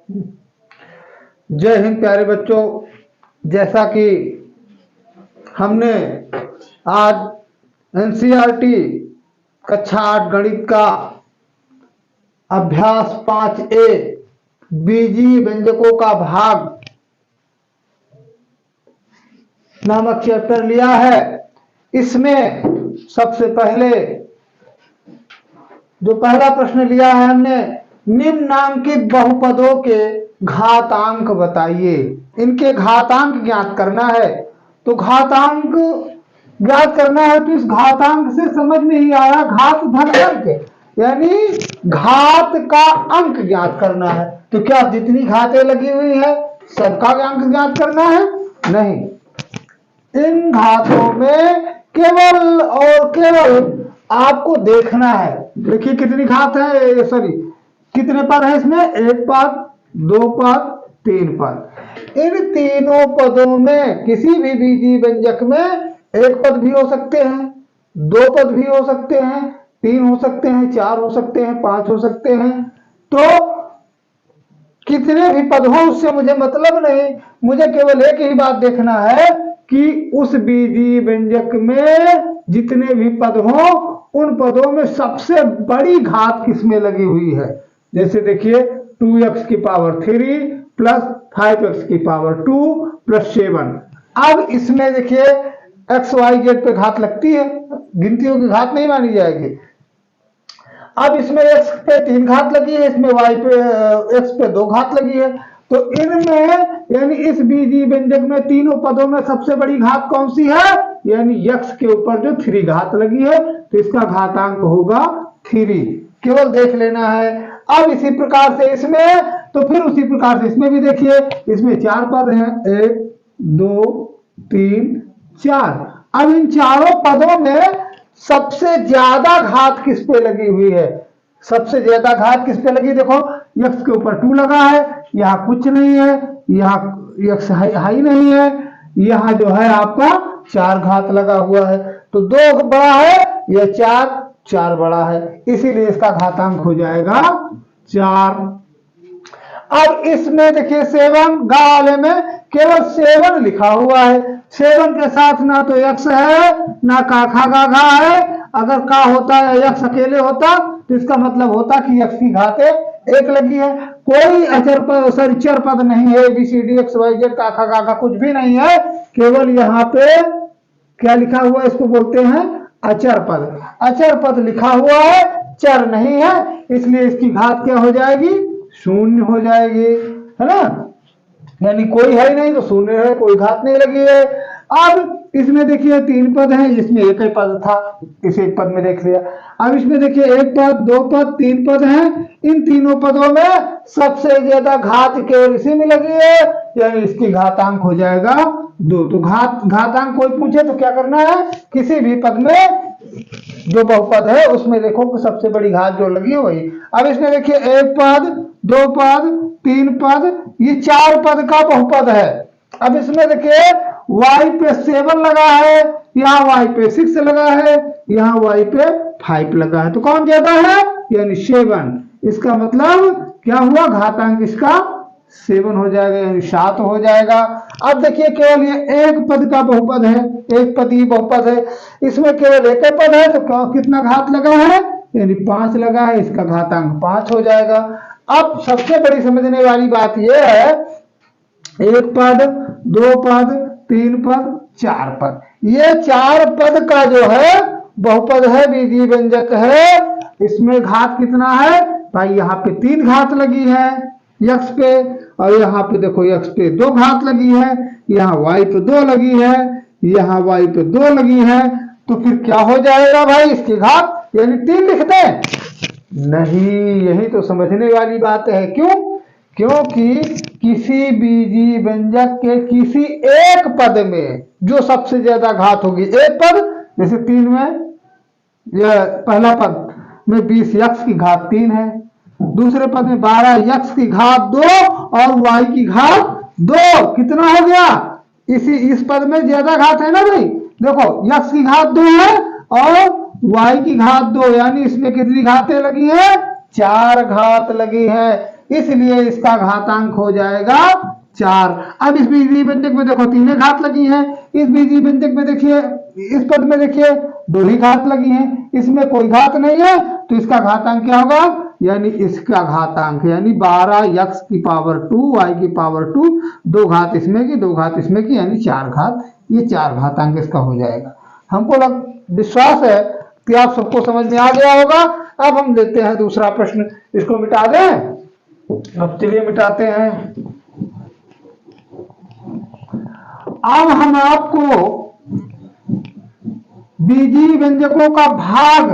जय हिंद प्यारे बच्चों। जैसा कि हमने आज एनसीईआरटी कक्षा 8 गणित का अभ्यास 5A बीजीय व्यंजकों का भाग नामक चैप्टर लिया है। इसमें सबसे पहले जो पहला प्रश्न लिया है हमने, निम्नांकित बहुपदों के घातांक बताइए। इनके घातांक ज्ञात करना है। तो घातांक ज्ञात करना है तो इस घातांक से समझ में ही आया, घात धन अंक, यानी घात का अंक ज्ञात करना है। तो क्या जितनी घातें लगी हुई है सबका अंक ज्ञात करना है? नहीं, इन घातों में केवल और केवल आपको देखना है। देखिए कितनी घात है, सॉरी कितने पद है इसमें, एक पद, दो पद, तीन पद। इन तीनों पदों में किसी भी बीजीय व्यंजक में एक पद भी हो सकते हैं, दो पद भी हो सकते हैं, तीन हो सकते हैं, चार हो सकते हैं, पांच हो सकते हैं। तो कितने भी पद हो उससे मुझे मतलब नहीं, मुझे केवल एक ही बात देखना है कि उस बीजीय व्यंजक में जितने भी पद हो उन पदों में सबसे बड़ी घात किसमें लगी हुई है। जैसे देखिए 2x की पावर 3 प्लस 5x की पावर 2 प्लस 7। अब इसमें देखिए x y z पे घात लगती है, गिनतियों की घात नहीं मानी जाएगी। अब इसमें x पे 3 घात लगी है, इसमें y पे x पे 2 घात लगी है। तो इनमें यानी इस बीजीय व्यंजक में तीनों पदों में सबसे बड़ी घात कौन सी है, यानी x के ऊपर जो 3 घात लगी है, तो इसका घातांक होगा 3। केवल देख लेना है। अब इसी प्रकार से इसमें, तो फिर उसी प्रकार से इसमें भी देखिए, इसमें 4 पद हैं, 1 2 3 4। अब इन चारों पदों में सबसे ज्यादा घात किस पे लगी हुई है? सबसे ज्यादा घात किस पे लगी? देखो x के ऊपर 2 लगा है, यहाँ कुछ नहीं है, यहाँ x हाई नहीं है, यहाँ जो है आपका 4 घात लगा हुआ है। तो 2 बड़ा है या 4 बड़ा है, इसीलिए इसका घातांक हो जाएगा 4। अब इसमें देखिए 7 गा वाले में केवल 7 लिखा हुआ है। 7 के साथ ना तो x है ना का खा गा घा है। अगर का होता है x अकेले होता तो इसका मतलब होता कि x की घातें 1 लगी है। कोई अचर पद, सॉरी चर पद नहीं है, ABCD XYZ का खा गा घा कुछ भी नहीं है। केवल यहाँ पे क्या लिखा हुआ है, इसको बोलते हैं अचर पद। अचर पद लिखा हुआ है, चर नहीं है, इसलिए इसकी घात क्या हो जाएगी? 0 हो जाएगी, है ना। यानी कोई है ही नहीं तो 0 है, कोई घात नहीं लगी है। अब इसमें देखिए 3 पद हैं, जिसमें एक ही पद था, इस एक पद में देख लिया। अब इसमें देखिए 1 पद, 2 पद, 3 पद हैं। इन तीनों पदों में सबसे ज्यादा घात केवल इसी में लगी है, यानी इसकी घातांक हो जाएगा 2। तो घातांक कोई पूछे तो क्या करना है, किसी भी पद में जो बहुपद है उसमें देखो कि सबसे बड़ी घात जो लगी है वही। अब इसमें देखिए 1 पद, 2 पद, 3 पद, ये 4 पद का बहुपद है। अब इसमें देखिए y पे 7 लगा है, यहाँ y पे 6 लगा है, यहाँ y पे 5 लगा है। तो कौन ज्यादा है, यानी 7। इसका मतलब क्या हुआ, घातांक इसका 7 हो जाएगा, यानी 7 हो जाएगा। अब देखिए केवल ये एक पद का बहुपद है, एक पद ही बहुपद है, इसमें केवल एक पद है, तो कितना घात लगा है, यानी 5 लगा है, इसका घातांक 5 हो जाएगा। अब सबसे बड़ी समझने वाली बात यह है, 1 पद, 2 पद, 3 पद, 4 पद, ये 4 पद का जो है बहुपद है, बीजीय व्यंजक है। इसमें घात कितना है भाई, यहाँ पे 3 घात लगी है x पे, और यहाँ पे देखो x पे 2 घात लगी है, यहाँ y पे 2 लगी है, यहाँ y पे 2 लगी है। तो फिर क्या हो जाएगा भाई, इसकी घात यानी 3 लिखते हैं? नहीं, यही तो समझने वाली बात है। क्यों? क्योंकि किसी बीजीय व्यंजक के किसी एक पद में जो सबसे ज्यादा घात होगी, एक पद जैसे 3 में, यह पहला पद में 20x की घात 3 है, दूसरे पद में 12x की घात 2 और y की घात 2, कितना हो गया, इस पद में ज्यादा घात है ना भाई। देखो x की घात 2 है और y की घात 2, यानी इसमें कितनी घातें लगी है, 4 घात लगी है, इसलिए इसका घातांक हो जाएगा 4। अब इस बीजीय व्यंजक में देखो 3 घात लगी है, इस बीजीय व्यंजक में देखिए इस पद में देखिए 2 ही घात लगी है, इसमें कोई घात नहीं है, तो इसका घातांक क्या होगा, यानी इसका घातांक यानी 12x की पावर 2 y की पावर 2, 2 घात इसमें की 2 घात इसमें की, यानी 4 घात, ये 4 घातांक इसका हो जाएगा। हमको विश्वास है कि आप सबको समझ में आ गया होगा। अब हम लेते हैं दूसरा प्रश्न, इसको मिटा दें। अब चलिए मिटाते हैं। अब हम आपको बीजीय व्यंजकों का भाग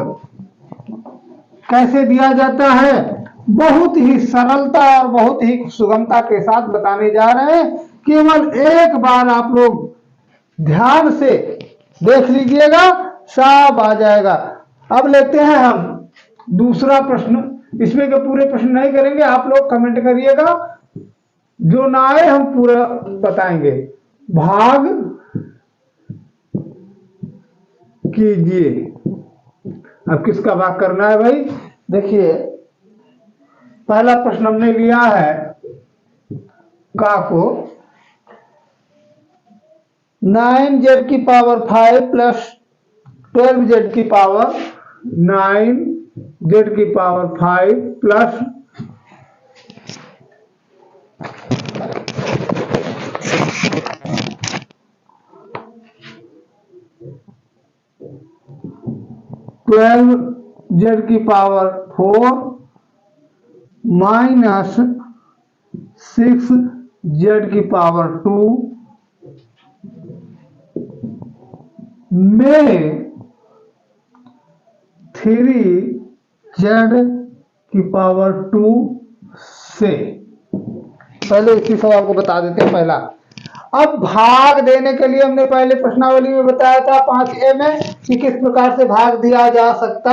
कैसे दिया जाता है बहुत ही सरलता और बहुत ही सुगमता के साथ बताने जा रहे हैं। केवल एक बार आप लोग ध्यान से देख लीजिएगा, सब आ जाएगा। अब लेते हैं हम दूसरा प्रश्न। इसमें के पूरे प्रश्न नहीं करेंगे, आप लोग कमेंट करिएगा, जो ना आए हम पूरा बताएंगे। भाग कीजिए। अब किसका भाग करना है भाई, देखिए पहला प्रश्न हमने लिया है का को 9z की पावर 5 प्लस 12z की पावर 9z की पावर 5 प्लस 12z की पावर 4 माइनस 6z की पावर 2 में 3z की पावर 2 से। पहले इसी सवाल को बता देते हैं पहला। अब भाग देने के लिए हमने पहले प्रश्नावली में बताया था 5A में कि किस प्रकार से भाग दिया जा सकता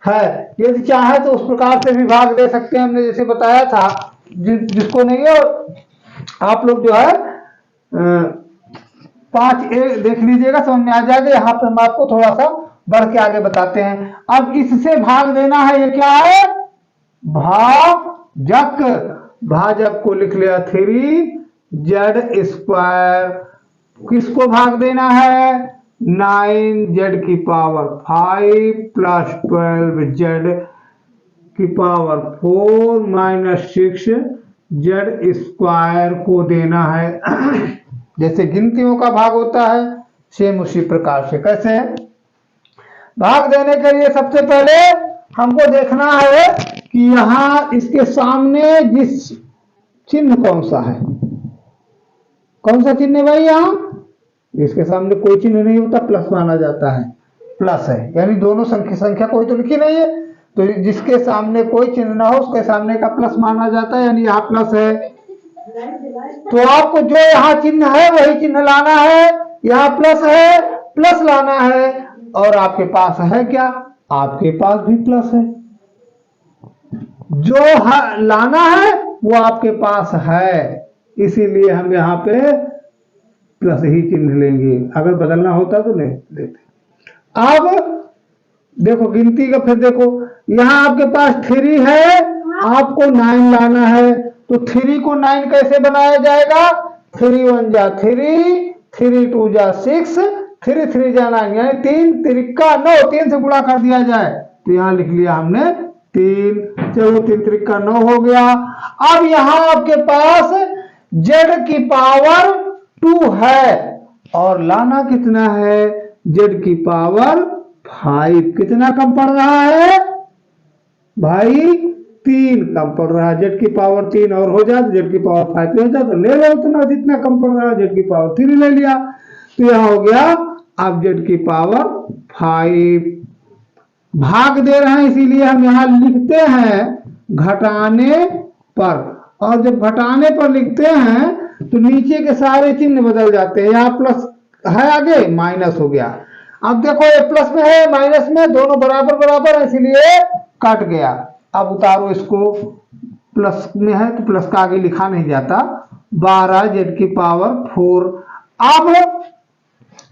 है। यदि चाहे तो उस प्रकार से भी भाग दे सकते हैं, हमने जैसे बताया था। जिसको नहीं है आप लोग जो है 5A देख लीजिएगा, समझ में आ जाएगा। यहाँ पे हम आपको थोड़ा सा बढ़ के आगे बताते हैं। अब इससे भाग देना है, ये क्या है, भाजक। भाजक को लिख लिया 3z²। किसको भाग देना है, 9z की पावर 5 प्लस 12z की पावर 4 माइनस 6z² को देना है। जैसे गिनतियों का भाग होता है सेम उसी प्रकार से। कैसे भाग देने के लिए सबसे पहले हमको देखना है कि यहाँ इसके सामने जिस चिन्ह कौन सा है, कौन सा चिन्ह है भाई, यहाँ इसके सामने कोई चिन्ह नहीं होता, प्लस माना जाता है। प्लस है यानी दोनों संख्या कोई तो लिखी नहीं है, तो जिसके सामने कोई चिन्ह ना हो उसके सामने का प्लस माना जाता है, यानी यहाँ प्लस है। तो आपको जो यहाँ चिन्ह है वही चिन्ह लाना है। यहाँ प्लस है, प्लस लाना है। और आपके पास है क्या, आपके पास भी प्लस है। जो लाना है वो आपके पास है, इसीलिए हम यहाँ पे प्लस ही चिन्ह लेंगे। अगर बदलना होता तो नहीं लेते। अब देखो गिनती का, फिर देखो यहाँ आपके पास 3 है, आपको 9 लाना है। तो 3 को 9 कैसे बनाया जाएगा, 3 1 जा 3, 3 2 जा 6, 3 3 जा 9, यानी 3 3 9, 3 से गुणा कर दिया जाए। तो यहाँ लिख लिया हमने 3। चलो 3 3 9 हो गया। अब यहाँ आपके पास z की पावर 2 है और लाना कितना है, z की पावर 5। कितना कम पड़ रहा है भाई, 3 कम पड़ रहा है। z की पावर 3 और हो जाए तो z की पावर 5 हो जाए, तो ले लो उतना जितना कम पड़ रहा है। z की पावर 3 ले लिया, तो यह हो गया। अब z की पावर 5 भाग दे रहे हैं, इसीलिए हम यहाँ लिखते हैं घटाने पर। और जब घटाने पर लिखते हैं तो नीचे के सारे चिन्ह बदल जाते हैं। यहाँ प्लस है, आगे माइनस हो गया। अब देखो ये प्लस में है माइनस में, दोनों बराबर बराबर है, इसलिए कट गया। अब उतारो इसको, प्लस में है तो प्लस का आगे लिखा नहीं जाता। 12z की पावर 4। अब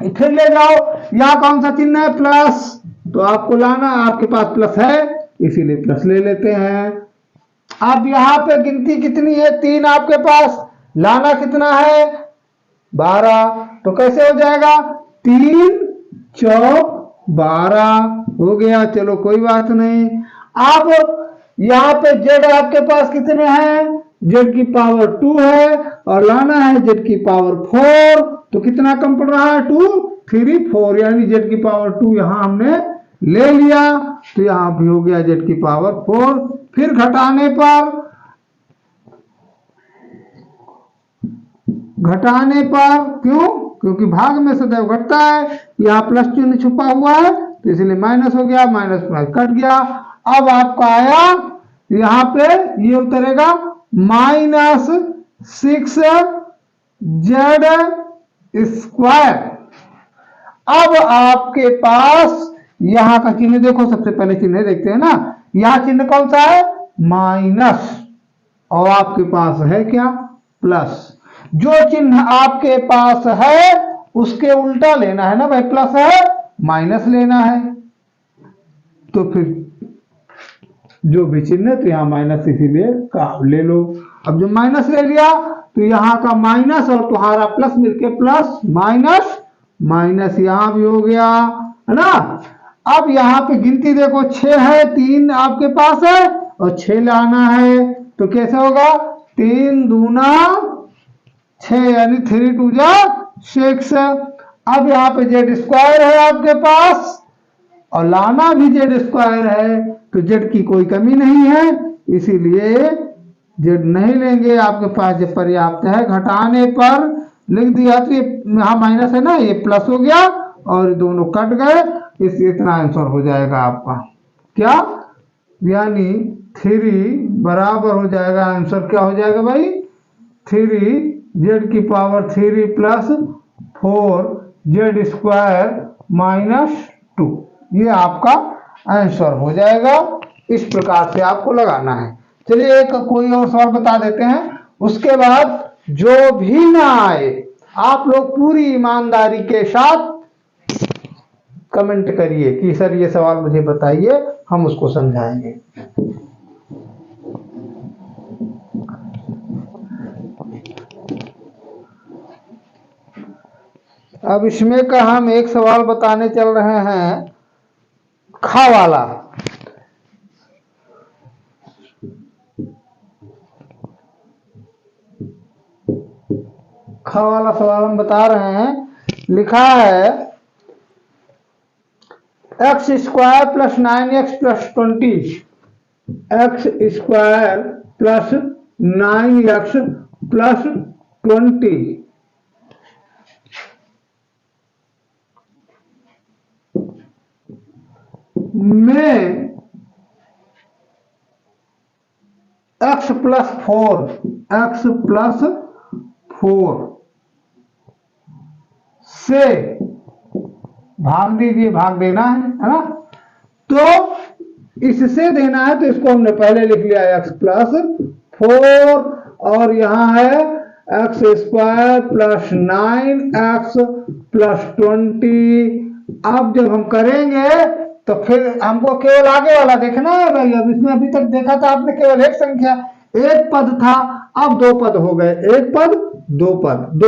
फिर ले जाओ, यहाँ कौन सा चिन्ह है, प्लस, तो आपको लाना, आपके पास प्लस है इसीलिए प्लस ले लेते हैं। अब यहाँ पे गिनती कितनी है, 3 आपके पास, लाना कितना है 12, तो कैसे हो जाएगा 3 चौक 12 हो गया। चलो कोई बात नहीं। अब यहाँ पे जेड आपके पास कितने हैं, जेड की पावर 2 है और लाना है जेड की पावर 4, तो कितना कम पड़ रहा है 2 3 4, यानी जेड की पावर 2 यहाँ हमने ले लिया, तो यहाँ भी हो गया जेड की पावर 4। फिर घटाने पर क्यों, क्योंकि भाग में सदैव घटता है, यहाँ प्लस चिन्ह छुपा हुआ है तो इसलिए माइनस हो गया, माइनस प्लस कट गया। अब आपका आया यहाँ पे ये उतरेगा -6z²। अब आपके पास यहाँ का चिन्ह देखो, सबसे पहले चिन्ह देखते हैं ना, यहाँ चिन्ह कौन सा है माइनस, और आपके पास है क्या प्लस। जो चिन्ह आपके पास है उसके उल्टा लेना है ना भाई, प्लस है माइनस लेना है, तो फिर जो भी चिन्ह तो यहाँ माइनस इसीलिए ले लो। अब जब माइनस ले लिया तो यहाँ का माइनस और तुम्हारा प्लस मिलके प्लस माइनस माइनस यहाँ भी हो गया है ना। अब यहाँ पे गिनती देखो 6 है, 3 आपके पास है और 6 लाना है, तो कैसे होगा 3 दूना 6 यानी 3 2 जा 6। अब यहाँ पे जेड स्क्वायर है आपके पास और लाना भी जेड स्क्वायर है, तो जेड की कोई कमी नहीं है, इसीलिए जेड नहीं लेंगे, आपके पास जो पर्याप्त है। घटाने पर लिख दिया तो ये यहाँ माइनस है ना, ये प्लस हो गया और दोनों कट गए, इतना आंसर हो जाएगा आपका क्या, यानी 3 बराबर हो जाएगा, आंसर क्या हो जाएगा भाई 3 जेड की पावर 3 प्लस 4 जेड स्क्वायर -2, ये आपका आंसर हो जाएगा। इस प्रकार से आपको लगाना है। चलिए एक कोई और सवाल बता देते हैं, उसके बाद जो भी ना आए आप लोग पूरी ईमानदारी के साथ कमेंट करिए कि सर ये सवाल मुझे बताइए, हम उसको समझाएंगे। अब इसमें का हम एक सवाल बताने चल रहे हैं, खा वाला। खा वाला सवाल हम बता रहे हैं। लिखा है x² plus 9x plus 20, x² plus 9x plus 20 में x प्लस 4 से भाग दीजिए, भाग देना है ना, तो इससे देना है, तो इसको हमने पहले लिख लिया x प्लस 4 और यहाँ है x² प्लस 9x प्लस 20। अब जब हम करेंगे तो फिर हमको केवल आगे वाला देखना है भाई। अब इसमें अभी तक देखा था आपने केवल एक संख्या, एक पद था, अब 2 पद हो गए, एक पद 2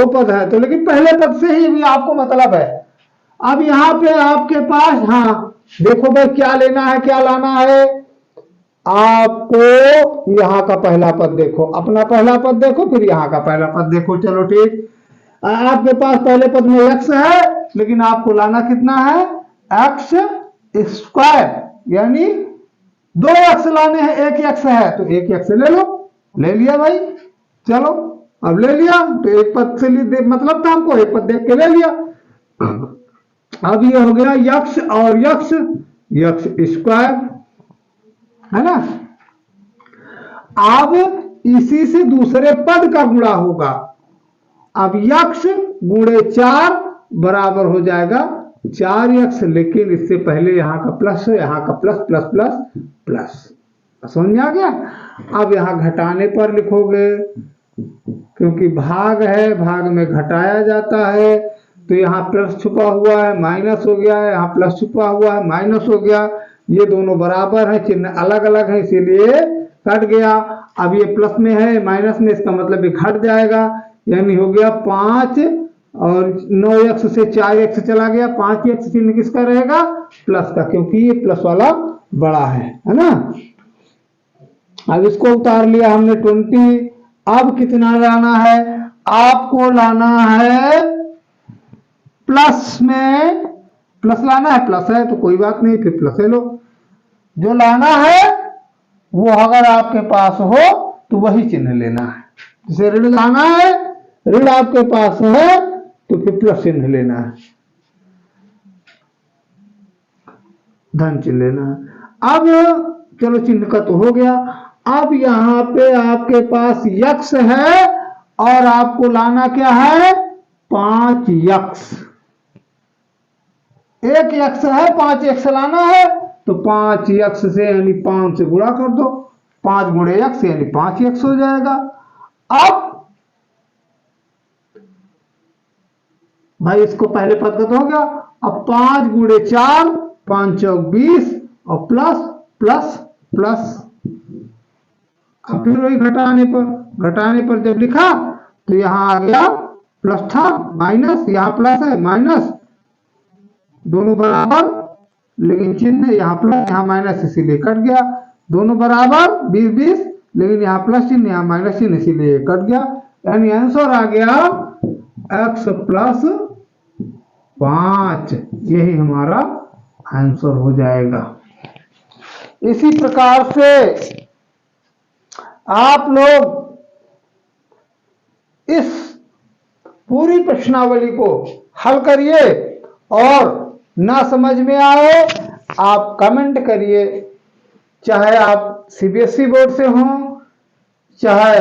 पद है तो, लेकिन पहले पद से ही भी आपको मतलब है। अब यहाँ पे आपके पास, हाँ देखो भाई क्या लेना है क्या लाना है, आपको यहाँ का पहला पद देखो, अपना पहला पद देखो, फिर यहाँ का पहला पद देखो। चलो ठीक, आपके पास पहले पद में x है, लेकिन आपको लाना कितना है x², यानी 2x लाने हैं, 1x है तो 1x ले लो, ले लिया भाई। चलो अब ले लिया तो एक पद से मतलब था हमको, एक पद देख के ले लिया। अब ये हो गया यक्ष और यक्ष² है ना। अब इसी से दूसरे पद का गुणा होगा। अब यक्ष गुणे 4 बराबर हो जाएगा 4x, लेकिन इससे पहले यहाँ का प्लस है, यहाँ का प्लस प्लस प्लस प्लस, समझ में आ गया। अब यहाँ घटाने पर लिखोगे, क्योंकि भाग है, भाग में घटाया जाता है, तो यहाँ प्लस छुपा हुआ है माइनस हो गया है, यहाँ प्लस छुपा हुआ है माइनस हो गया, ये दोनों बराबर है, चिन्ह अलग अलग है इसीलिए कट गया। अब ये प्लस में है माइनस में, इसका मतलब ये घट जाएगा, यानी हो गया 5 और 9x से 4x चला गया, 5x चिन्ह किसका रहेगा? प्लस का, क्योंकि ये प्लस वाला बड़ा है ना। अब इसको उतार लिया हमने 20। अब कितना लाना है? आपको लाना है प्लस में, प्लस लाना है, प्लस है तो कोई बात नहीं, फिर प्लस ले लो। जो लाना है वो अगर आपके पास हो तो वही चिन्ह लेना है। जैसे ऋण लाना है, ऋण आपके पास है तो फिर प्लस चिन्ह लेना है, धन चिन्ह लेना है। अब चलो चिन्ह का तो हो गया। अब यहां पे आपके पास यक्स है और आपको लाना क्या है? 5 यक्स। एक यक्स है, 5 यक्स लाना है तो 5 यक्स से यानी 5 से गुणा कर दो, 5 गुणे यक्स यानी 5 यक्स हो जाएगा। अब भाई इसको पहले पद का तो हो गया। अब 5 गुणे 4, 5 चौक 20 और प्लस प्लस प्लस। अब फिर वही घटाने पर जब लिखा तो यहां आ गया प्लस था माइनस, यहां प्लस है माइनस, दोनों बराबर, लेकिन चिन्ह यहाँ प्लस यहाँ माइनस इसीलिए कट गया। दोनों बराबर 20 20, लेकिन यहाँ प्लस चिन्ह यहाँ माइनस चिन्ह इसीलिए कट गया। यानी आंसर आ गया x प्लस 5, यही हमारा आंसर हो जाएगा। इसी प्रकार से आप लोग इस पूरी प्रश्नावली को हल करिए और ना समझ में आए आप कमेंट करिए, चाहे आप सीबीएसई बोर्ड से हों, चाहे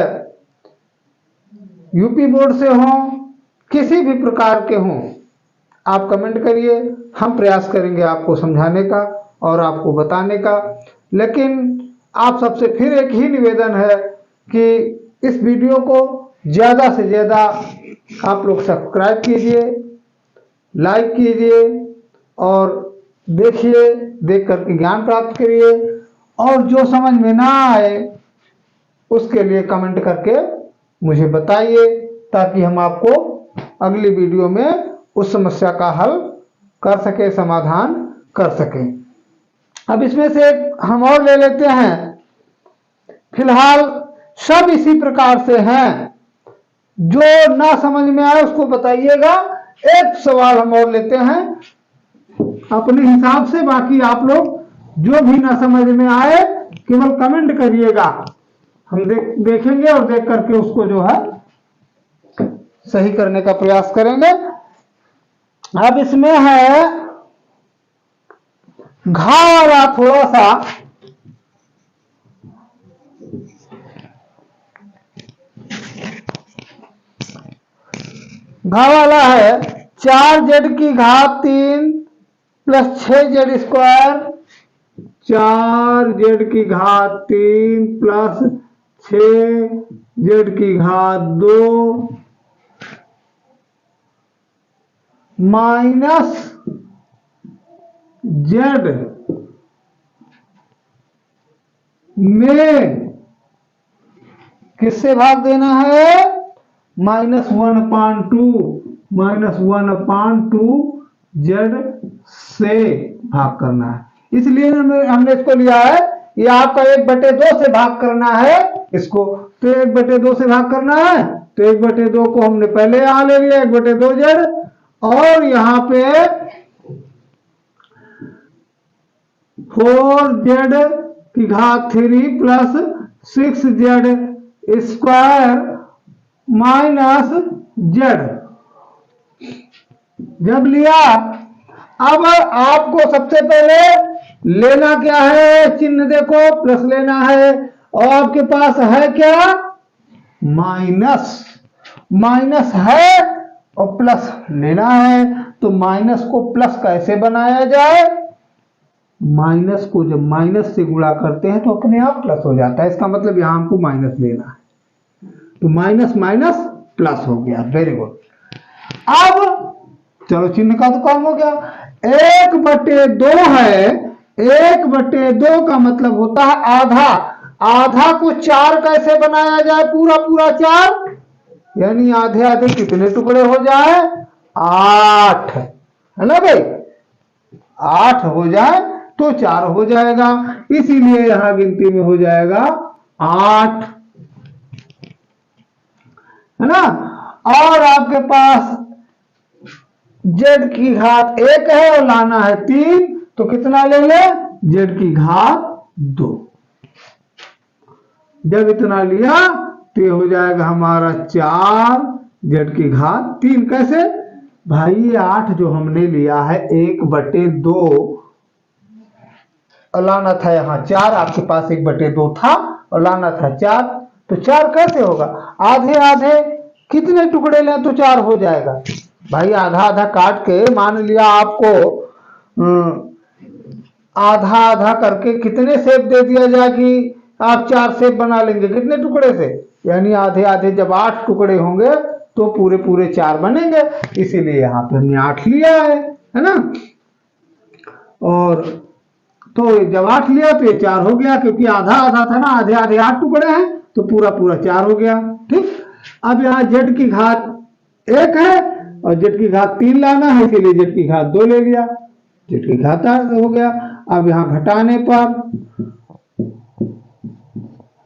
यूपी बोर्ड से हों, किसी भी प्रकार के हों, आप कमेंट करिए। हम प्रयास करेंगे आपको समझाने का और आपको बताने का। लेकिन आप सबसे फिर एक ही निवेदन है कि इस वीडियो को ज़्यादा से ज़्यादा आप लोग सब्सक्राइब कीजिए, लाइक कीजिए और देखिए, देख करके ज्ञान प्राप्त करिए। और जो समझ में ना आए उसके लिए कमेंट करके मुझे बताइए, ताकि हम आपको अगली वीडियो में उस समस्या का हल कर सके, समाधान कर सकें। अब इसमें से एक हम और ले लेते हैं। फिलहाल सब इसी प्रकार से हैं, जो ना समझ में आए उसको बताइएगा। एक सवाल हम और लेते हैं अपने हिसाब से, बाकी आप लोग जो भी ना समझ में आए केवल कमेंट करिएगा, हम देखेंगे और देख करके उसको जो है सही करने का प्रयास करेंगे। अब इसमें है घा वाला, थोड़ा सा घा वाला है 4z की घात 3 प्लस 6z स्क्वायर, 4z की घात 3 प्लस 6z की घात 2 माइनस z में किससे भाग देना है? -1/2 z से भाग करना है। इसलिए हमने इसको लिया है, ये आपका 1/2 से भाग करना है इसको, तो 1/2 से भाग करना है तो 1/2 को हमने पहले यहां ले लिया 1/2 z, और यहां पे 4z की घात 3 plus 6z square minus z जब लिया। अब आपको सबसे पहले लेना क्या है? चिन्ह देखो, प्लस लेना है और आपके पास है क्या? माइनस। माइनस है और प्लस लेना है, तो माइनस को प्लस कैसे बनाया जाए? माइनस को जब माइनस से गुणा करते हैं तो अपने आप प्लस हो जाता है। इसका मतलब यहां हमको माइनस लेना है, तो माइनस माइनस प्लस हो गया। Very good. अब चलो चिन्ह का तो काम हो गया। 1/2 है, 1/2 का मतलब होता है आधा। आधा को 4 कैसे बनाया जाए, पूरा पूरा 4, यानी आधे आधे कितने टुकड़े हो जाए, 8, है ना भाई। 8 हो जाए तो 4 हो जाएगा, इसीलिए यहां गिनती में हो जाएगा 8, है ना। और आपके पास z की घात 1 है और लाना है 3, तो कितना ले ले, z की घात 2। जब इतना लिया तो ये हो जाएगा हमारा 4 z की घात 3। कैसे भाई, ये 8 जो हमने लिया है 1/2 और लाना था यहाँ 4, आपके पास 1/2 था और लाना था 4, तो 4 कैसे होगा, आधे आधे कितने टुकड़े लें तो 4 हो जाएगा। भाई आधा आधा काट के, मान लिया आपको आधा आधा करके कितने शेप दे दिया जाए कि आप 4 शेप बना लेंगे, कितने टुकड़े से, यानी आधे आधे जब 8 टुकड़े होंगे तो पूरे पूरे 4 बनेंगे, इसीलिए यहाँ पे हमने 8 लिया है ना। और तो जब 8 लिया तो ये 4 हो गया, क्योंकि आधा आधा था ना, आधे आधे 8 टुकड़े हैं तो पूरा पूरा 4 हो गया। ठीक, अब यहाँ z की घात 1 है और z की घात 3 लाना है, इसीलिए z की घात 2 ले लिया, z की घात 8 हो गया। अब यहाँ घटाने पर,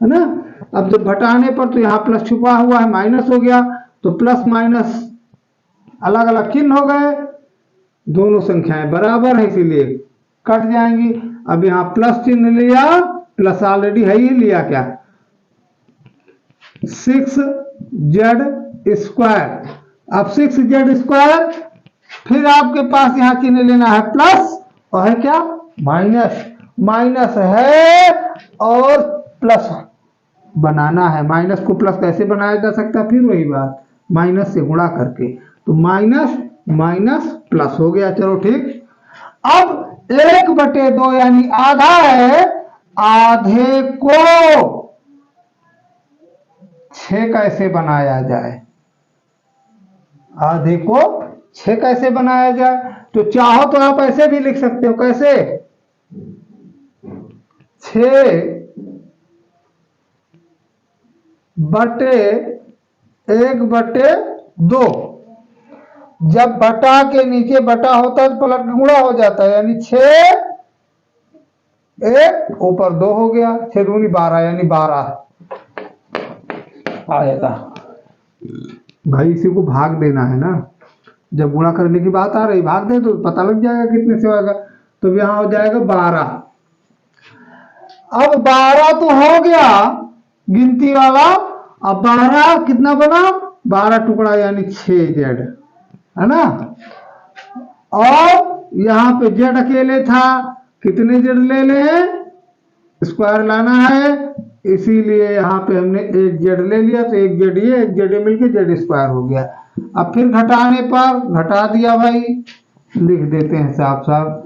है ना, अब जब घटाने पर तो यहाँ प्लस छुपा हुआ है, माइनस हो गया, तो प्लस माइनस अलग अलग चिन्ह हो गए, दोनों संख्याएं बराबर है इसीलिए कट जाएंगी। अब यहाँ प्लस चिन्ह लिया, प्लस ऑलरेडी है ही लिया, क्या 6z²। अब 6z², फिर आपके पास यहाँ चिन्ह लेना है प्लस, और है क्या माइनस, माइनस है और प्लस बनाना है। माइनस को प्लस कैसे बनाया जा सकता है, फिर वही बात, माइनस से गुणा करके, तो माइनस माइनस प्लस हो गया। चलो ठीक, अब 1/2 यानी आधा है, आधे को 6 कैसे बनाया जाए, आधे को 6 कैसे बनाया जाए, तो चाहो तो आप ऐसे भी लिख सकते हो, कैसे 6/1/2, जब बटा के नीचे बटा होता है तो पलट के गुणा हो जाता है, यानी 6 1 ऊपर 2 हो गया, 6 दूनी 12 यानी 12 आएगा। भाई इसी को भाग देना है ना, जब गुणा करने की बात आ रही भाग दे तो पता लग जाएगा कितने से होगा, तो यहाँ हो जाएगा 12। अब 12 तो हो गया गिनती वाला, अब 12 कितना बना, 12 टुकड़ा यानी 6z, है ना। और यहाँ पे z अकेले था, कितने z ले ले, स्क्वायर लाना है, इसीलिए यहाँ पे हमने एक z ले लिया, तो एक z ये एक z मिलके z² हो गया। अब फिर घटाने पर घटा दिया भाई, लिख देते हैं साफ साफ,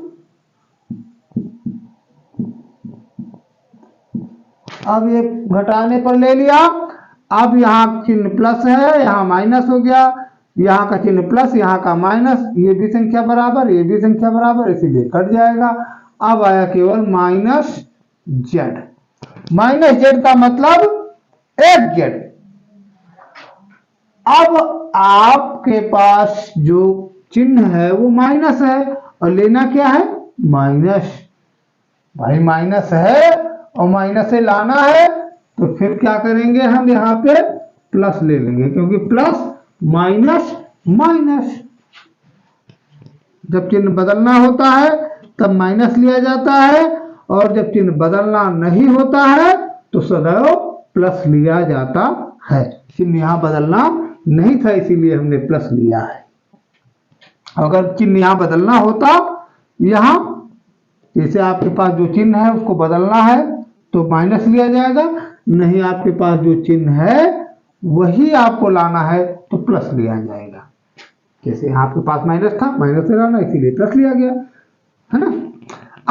अब ये घटाने पर ले लिया, अब यहाँ चिन्ह प्लस है, यहाँ माइनस हो गया, यहाँ का चिन्ह प्लस, यहाँ का माइनस, ये भी संख्या बराबर, ये भी संख्या बराबर, इसीलिए कट जाएगा। अब आया केवल -z, -z का मतलब 1z। अब आपके पास जो चिन्ह है वो माइनस है और लेना क्या है, माइनस। भाई माइनस है और माइनस से लाना है, तो फिर क्या करेंगे हम, यहाँ पे प्लस ले लेंगे, क्योंकि प्लस माइनस माइनस, जब चिन्ह बदलना होता है तब माइनस लिया जाता है, और जब चिन्ह बदलना नहीं होता है तो सदैव प्लस लिया जाता है। चिन्ह यहाँ बदलना नहीं था इसीलिए हमने प्लस लिया है, अगर चिन्ह यहाँ बदलना होता, यहाँ जैसे आपके पास जो चिन्ह है उसको बदलना है तो माइनस लिया जाएगा, नहीं आपके पास जो चिन्ह है वही आपको लाना है तो प्लस लिया जाएगा। जैसे यहाँ आपके पास माइनस था, माइनस से लाना, इसीलिए प्लस लिया गया, है ना।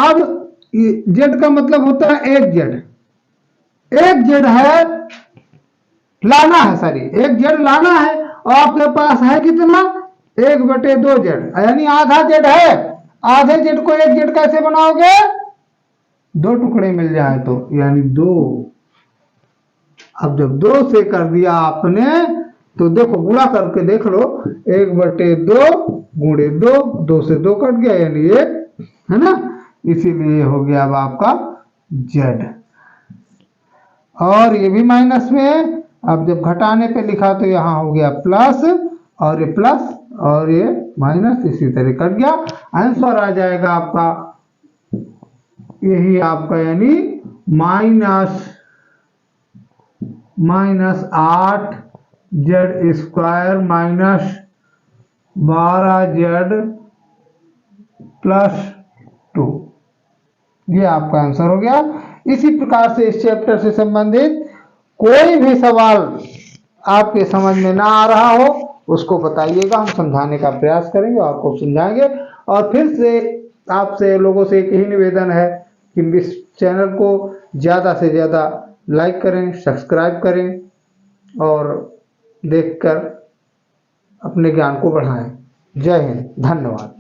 अब z का मतलब होता है 1z, 1z है लाना है, सॉरी 1z लाना है, और आपके पास है कितना 1/2z, यानी आधा z है। आधे z को 1z कैसे बनाओगे, 2 टुकड़े मिल जाए तो, यानी 2। अब जब 2 से कर दिया आपने तो देखो गुणा करके देख लो, 1/2 गुणे 2, 2 से 2 कट गया यानी 1, है ना। इसीलिए हो गया अब आपका z। और ये भी माइनस में है, अब जब घटाने पे लिखा तो यहाँ हो गया प्लस, और ये प्लस और ये माइनस इसी तरह कट गया। आंसर आ जाएगा आपका यही आपका, यानी -8z² -12z+2, ये आपका आंसर हो गया। इसी प्रकार से इस चैप्टर से संबंधित कोई भी सवाल आपके समझ में ना आ रहा हो उसको बताइएगा, हम समझाने का प्रयास करेंगे, आपको समझाएंगे। और फिर से आपसे लोगों से एक ही निवेदन है कि इस चैनल को ज़्यादा से ज़्यादा लाइक करें, सब्सक्राइब करें और देखकर अपने ज्ञान को बढ़ाएं। जय हिंद, धन्यवाद।